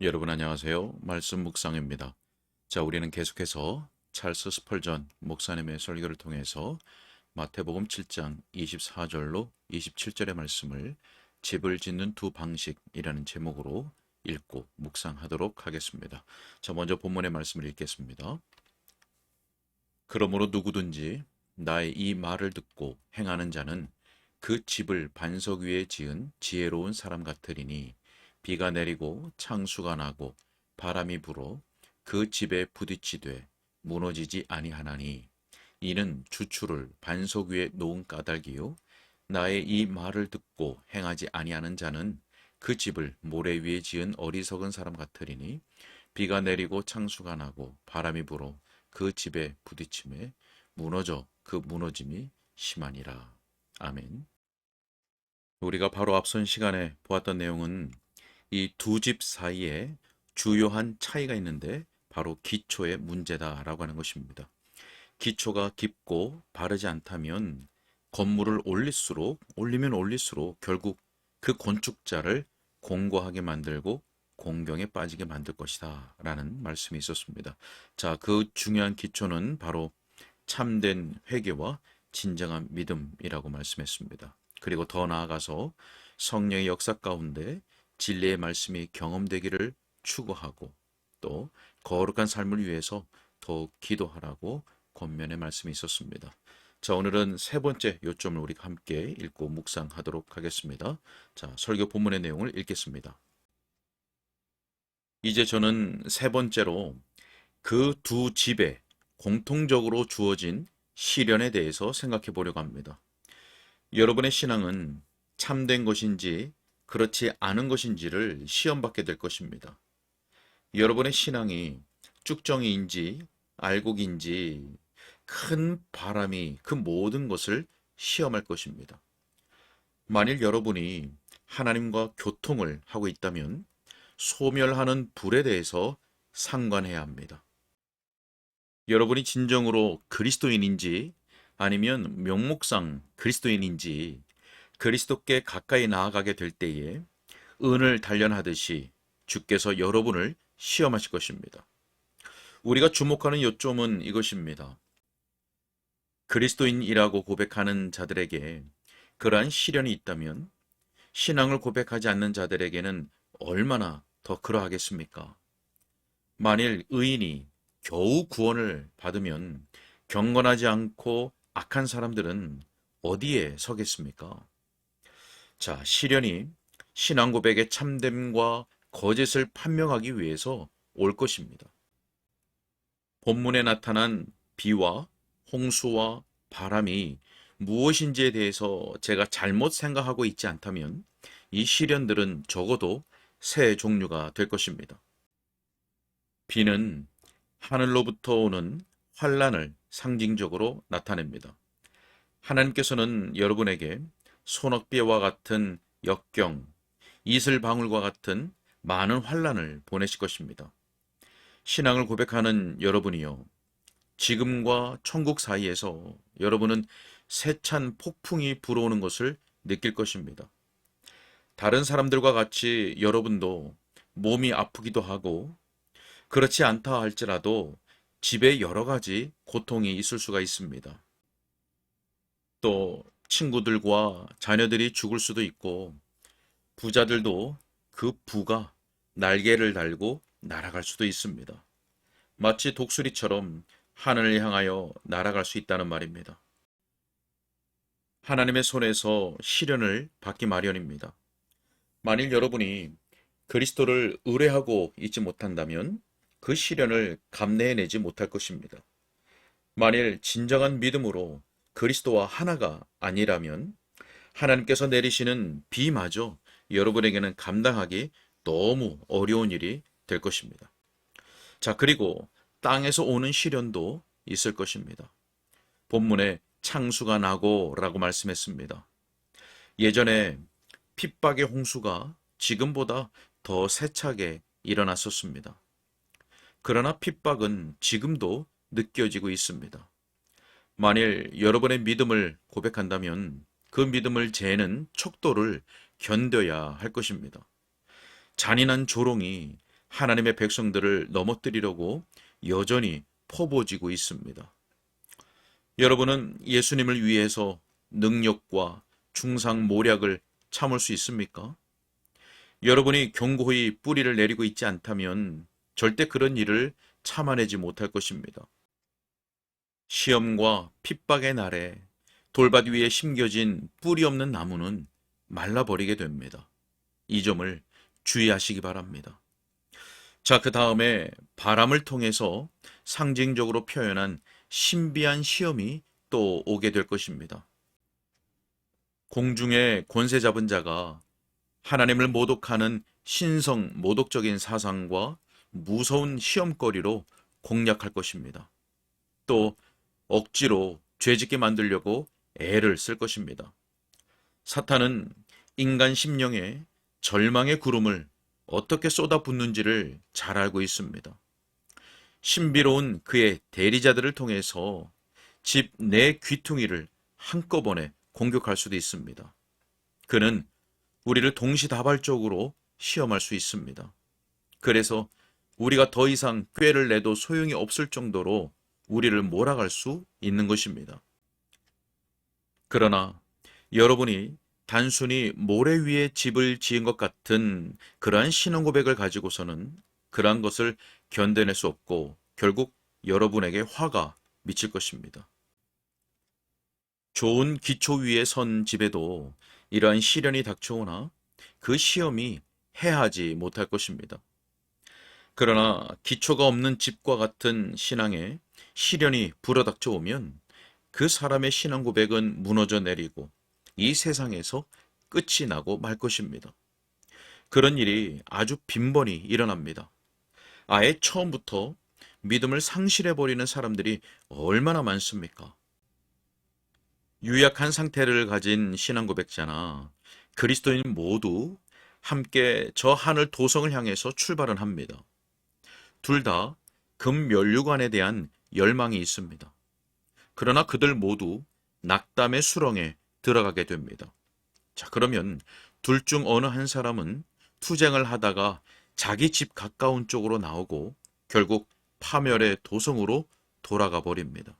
여러분 안녕하세요. 말씀 묵상입니다. 자, 우리는 계속해서 찰스 스펄전 목사님의 설교를 통해서 마태복음 7장 24절로 27절의 말씀을 집을 짓는 두 방식이라는 제목으로 읽고 묵상하도록 하겠습니다. 자, 먼저 본문의 말씀을 읽겠습니다. 그러므로 누구든지 나의 이 말을 듣고 행하는 자는 그 집을 반석 위에 지은 지혜로운 사람 같으리니 비가 내리고 창수가 나고 바람이 불어 그 집에 부딪히되 무너지지 아니하나니 이는 주추를 반석 위에 놓은 까닭이요 나의 이 말을 듣고 행하지 아니하는 자는 그 집을 모래 위에 지은 어리석은 사람 같으리니 비가 내리고 창수가 나고 바람이 불어 그 집에 부딪힘에 무너져 그 무너짐이 심하니라. 아멘. 우리가 바로 앞선 시간에 보았던 내용은 이 두 집 사이에 주요한 차이가 있는데 바로 기초의 문제다라고 하는 것입니다. 기초가 깊고 바르지 않다면 건물을 올리면 올릴수록 결국 그 건축자를 공고하게 만들고 공경에 빠지게 만들 것이다 라는 말씀이 있었습니다. 자, 그 중요한 기초는 바로 참된 회개와 진정한 믿음이라고 말씀했습니다. 그리고 더 나아가서 성령의 역사 가운데 진리의 말씀이 경험되기를 추구하고 또 거룩한 삶을 위해서 더욱 기도하라고 권면의 말씀이 있었습니다. 자, 오늘은 세 번째 요점을 우리가 함께 읽고 묵상하도록 하겠습니다. 자, 설교 본문의 내용을 읽겠습니다. 이제 저는 세 번째로 그 두 집에 공통적으로 주어진 시련에 대해서 생각해 보려고 합니다. 여러분의 신앙은 참된 것인지 그렇지 않은 것인지를 시험받게 될 것입니다. 여러분의 신앙이 쭉정이인지 알곡인지 큰 바람이 그 모든 것을 시험할 것입니다. 만일 여러분이 하나님과 교통을 하고 있다면 소멸하는 불에 대해서 상관해야 합니다. 여러분이 진정으로 그리스도인인지 아니면 명목상 그리스도인인지 그리스도께 가까이 나아가게 될 때에 은을 단련하듯이 주께서 여러분을 시험하실 것입니다. 우리가 주목하는 요점은 이것입니다. 그리스도인이라고 고백하는 자들에게 그러한 시련이 있다면 신앙을 고백하지 않는 자들에게는 얼마나 더 그러하겠습니까? 만일 의인이 겨우 구원을 받으면 경건하지 않고 악한 사람들은 어디에 서겠습니까? 자, 시련이 신앙 고백의 참됨과 거짓을 판명하기 위해서 올 것입니다. 본문에 나타난 비와 홍수와 바람이 무엇인지에 대해서 제가 잘못 생각하고 있지 않다면 이 시련들은 적어도 세 종류가 될 것입니다. 비는 하늘로부터 오는 환란을 상징적으로 나타냅니다. 하나님께서는 여러분에게 소낙비와 같은 역경, 이슬방울과 같은 많은 환란을 보내실 것입니다. 신앙을 고백하는 여러분이요. 지금과 천국 사이에서 여러분은 세찬 폭풍이 불어오는 것을 느낄 것입니다. 다른 사람들과 같이 여러분도 몸이 아프기도 하고 그렇지 않다 할지라도 집에 여러 가지 고통이 있을 수가 있습니다. 또 친구들과 자녀들이 죽을 수도 있고 부자들도 그 부가 날개를 달고 날아갈 수도 있습니다. 마치 독수리처럼 하늘을 향하여 날아갈 수 있다는 말입니다. 하나님의 손에서 시련을 받기 마련입니다. 만일 여러분이 그리스도를 의뢰하고 있지 못한다면 그 시련을 감내해내지 못할 것입니다. 만일 진정한 믿음으로 그리스도와 하나가 아니라면 하나님께서 내리시는 비마저 여러분에게는 감당하기 너무 어려운 일이 될 것입니다. 자, 그리고 땅에서 오는 시련도 있을 것입니다. 본문에 창수가 나고 라고 말씀했습니다. 예전에 핍박의 홍수가 지금보다 더 세차게 일어났었습니다. 그러나 핍박은 지금도 느껴지고 있습니다. 만일 여러분의 믿음을 고백한다면 그 믿음을 재는 척도를 견뎌야 할 것입니다. 잔인한 조롱이 하나님의 백성들을 넘어뜨리려고 여전히 퍼부어지고 있습니다. 여러분은 예수님을 위해서 능력과 충상 모략을 참을 수 있습니까? 여러분이 견고히 뿌리를 내리고 있지 않다면 절대 그런 일을 참아내지 못할 것입니다. 시험과 핍박의 날에 돌밭 위에 심겨진 뿌리 없는 나무는 말라버리게 됩니다. 이 점을 주의하시기 바랍니다. 자, 그 다음에 바람을 통해서 상징적으로 표현한 신비한 시험이 또 오게 될 것입니다. 공중의 권세 잡은 자가 하나님을 모독하는 신성 모독적인 사상과 무서운 시험거리로 공략할 것입니다. 또 억지로 죄짓게 만들려고 애를 쓸 것입니다. 사탄은 인간 심령에 절망의 구름을 어떻게 쏟아붓는지를 잘 알고 있습니다. 신비로운 그의 대리자들을 통해서 집 내 귀퉁이를 한꺼번에 공격할 수도 있습니다. 그는 우리를 동시다발적으로 시험할 수 있습니다. 그래서 우리가 더 이상 꾀를 내도 소용이 없을 정도로 우리를 몰아갈 수 있는 것입니다. 그러나 여러분이 단순히 모래 위에 집을 지은 것 같은 그러한 신앙 고백을 가지고서는 그러한 것을 견뎌낼 수 없고 결국 여러분에게 화가 미칠 것입니다. 좋은 기초 위에 선 집에도 이러한 시련이 닥쳐오나 그 시험이 해하지 못할 것입니다. 그러나 기초가 없는 집과 같은 신앙에 시련이 불어닥쳐 오면 그 사람의 신앙 고백은 무너져 내리고 이 세상에서 끝이 나고 말 것입니다. 그런 일이 아주 빈번히 일어납니다. 아예 처음부터 믿음을 상실해버리는 사람들이 얼마나 많습니까? 유약한 상태를 가진 신앙 고백자나 그리스도인 모두 함께 저 하늘 도성을 향해서 출발은 합니다. 둘 다 금면류관에 대한 열망이 있습니다. 그러나 그들 모두 낙담의 수렁에 들어가게 됩니다. 자, 그러면 둘 중 어느 한 사람은 투쟁을 하다가 자기 집 가까운 쪽으로 나오고 결국 파멸의 도성으로 돌아가 버립니다.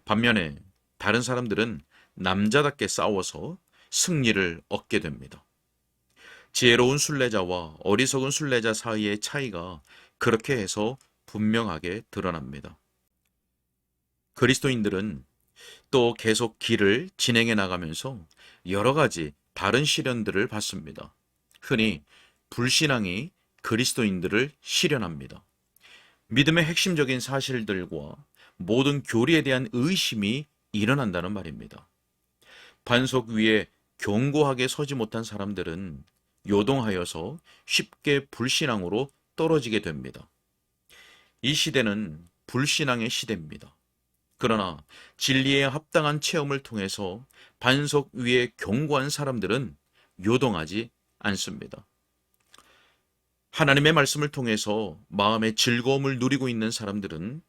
반면에 다른 사람들은 남자답게 싸워서 승리를 얻게 됩니다. 지혜로운 순례자와 어리석은 순례자 사이의 차이가 그렇게 해서 분명하게 드러납니다. 그리스도인들은 또 계속 길을 진행해 나가면서 여러 가지 다른 시련들을 받습니다. 흔히 불신앙이 그리스도인들을 시련합니다. 믿음의 핵심적인 사실들과 모든 교리에 대한 의심이 일어난다는 말입니다. 반석 위에 견고하게 서지 못한 사람들은 요동하여서 쉽게 불신앙으로 떨어지게 됩니다. 이 시대는 불신앙의 시대입니다. 그러나 진리에 합당한 체험을 통해서 반석 위에 견고한 사람들은 요동하지 않습니다. 하나님의 말씀을 통해서 마음의 즐거움을 누리고 있는 사람들은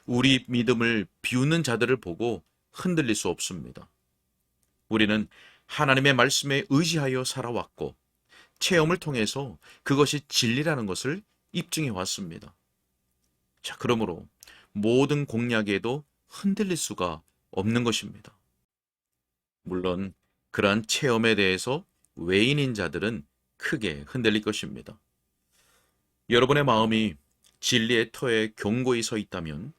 우리 믿음을 비웃는 자들을 보고 흔들릴 수 없습니다. 우리는 하나님의 말씀에 의지하여 살아왔고 체험을 통해서 그것이 진리라는 것을 입증해 왔습니다. 자, 그러므로 모든 공략에도 흔들릴 수가 없는 것입니다. 물론 그러한 체험에 대해서 외인인 자들은 크게 흔들릴 것입니다. 여러분의 마음이 진리의 터에 견고히 서 있다면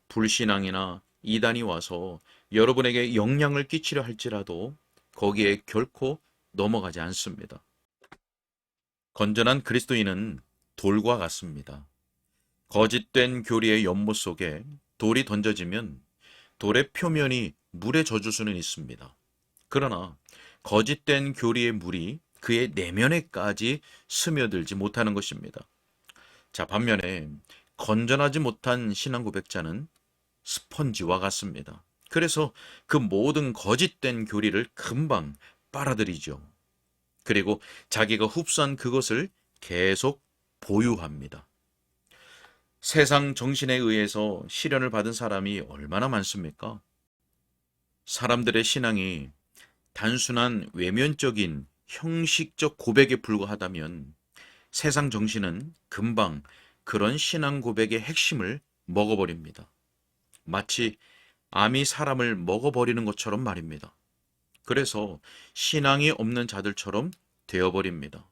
불신앙이나 이단이 와서 여러분에게 영향을 끼치려 할지라도 거기에 결코 넘어가지 않습니다. 건전한 그리스도인은 돌과 같습니다. 거짓된 교리의 연못 속에 돌이 던져지면 돌의 표면이 물에 젖을 수는 있습니다. 그러나 거짓된 교리의 물이 그의 내면에까지 스며들지 못하는 것입니다. 자, 반면에 건전하지 못한 신앙 고백자는 스펀지와 같습니다. 그래서 그 모든 거짓된 교리를 금방 빨아들이죠. 그리고 자기가 흡수한 그것을 계속 보유합니다. 세상 정신에 의해서 시련을 받은 사람이 얼마나 많습니까? 사람들의 신앙이 단순한 외면적인 형식적 고백에 불과하다면 세상 정신은 금방 그런 신앙 고백의 핵심을 먹어버립니다. 마치 암이 사람을 먹어버리는 것처럼 말입니다. 그래서 신앙이 없는 자들처럼 되어버립니다.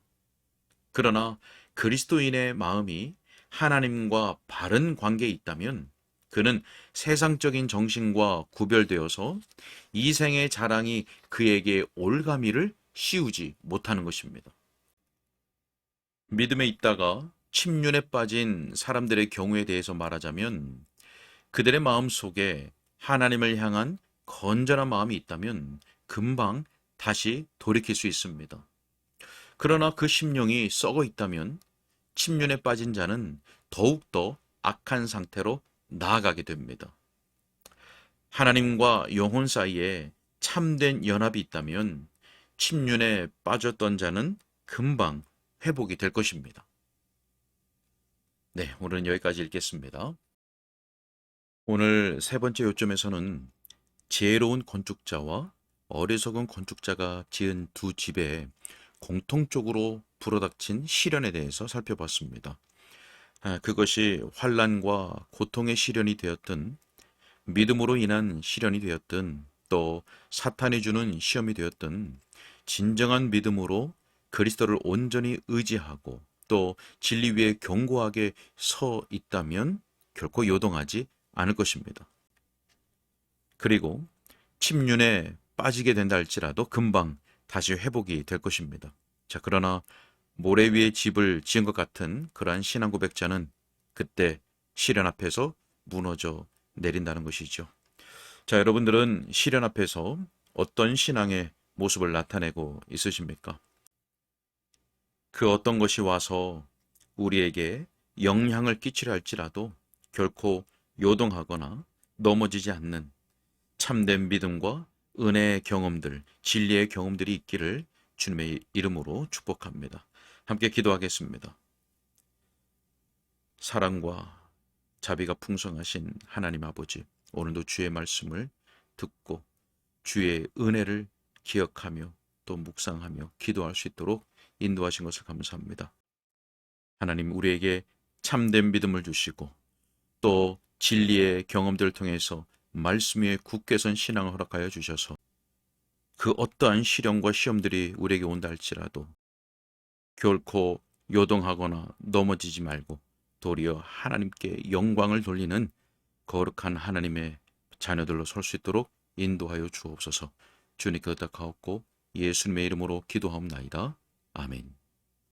그러나 그리스도인의 마음이 하나님과 바른 관계에 있다면 그는 세상적인 정신과 구별되어서 이생의 자랑이 그에게 올가미를 씌우지 못하는 것입니다. 믿음에 있다가 침륜에 빠진 사람들의 경우에 대해서 말하자면 그들의 마음 속에 하나님을 향한 건전한 마음이 있다면 금방 다시 돌이킬 수 있습니다. 그러나 그 심령이 썩어 있다면 침륜에 빠진 자는 더욱더 악한 상태로 나아가게 됩니다. 하나님과 영혼 사이에 참된 연합이 있다면 침륜에 빠졌던 자는 금방 회복이 될 것입니다. 네, 오늘은 여기까지 읽겠습니다. 오늘 세 번째 요점에서는 지혜로운 건축자와 어리석은 건축자가 지은 두 집에 공통적으로 불어닥친 시련에 대해서 살펴봤습니다. 그것이 환난과 고통의 시련이 되었든 믿음으로 인한 시련이 되었든 또 사탄이 주는 시험이 되었든 진정한 믿음으로 그리스도를 온전히 의지하고 또 진리 위에 견고하게 서 있다면 결코 요동하지 않을 것입니다. 그리고 침륜에 빠지게 된다 할지라도 금방 다시 회복이 될 것입니다. 자, 그러나 모래 위에 집을 지은 것 같은 그러한 신앙 고백자는 그때 시련 앞에서 무너져 내린다는 것이죠. 자, 여러분들은 시련 앞에서 어떤 신앙의 모습을 나타내고 있으십니까? 그 어떤 것이 와서 우리에게 영향을 끼치려 할지라도 결코 요동하거나 넘어지지 않는 참된 믿음과 은혜의 경험들, 진리의 경험들이 있기를 주님의 이름으로 축복합니다. 함께 기도하겠습니다. 사랑과 자비가 풍성하신 하나님 아버지, 오늘도 주의 말씀을 듣고 주의 은혜를 기억하며 또 묵상하며 기도할 수 있도록 인도하신 것을 감사합니다. 하나님, 우리에게 참된 믿음을 주시고 또 진리의 경험들을 통해서 말씀 위에 굳게 선 신앙을 허락하여 주셔서 그 어떠한 시련과 시험들이 우리에게 온다 할지라도 결코 요동하거나 넘어지지 말고 도리어 하나님께 영광을 돌리는 거룩한 하나님의 자녀들로 설 수 있도록 인도하여 주옵소서. 주님께 의탁하옵고 예수님의 이름으로 기도하옵나이다. 아멘.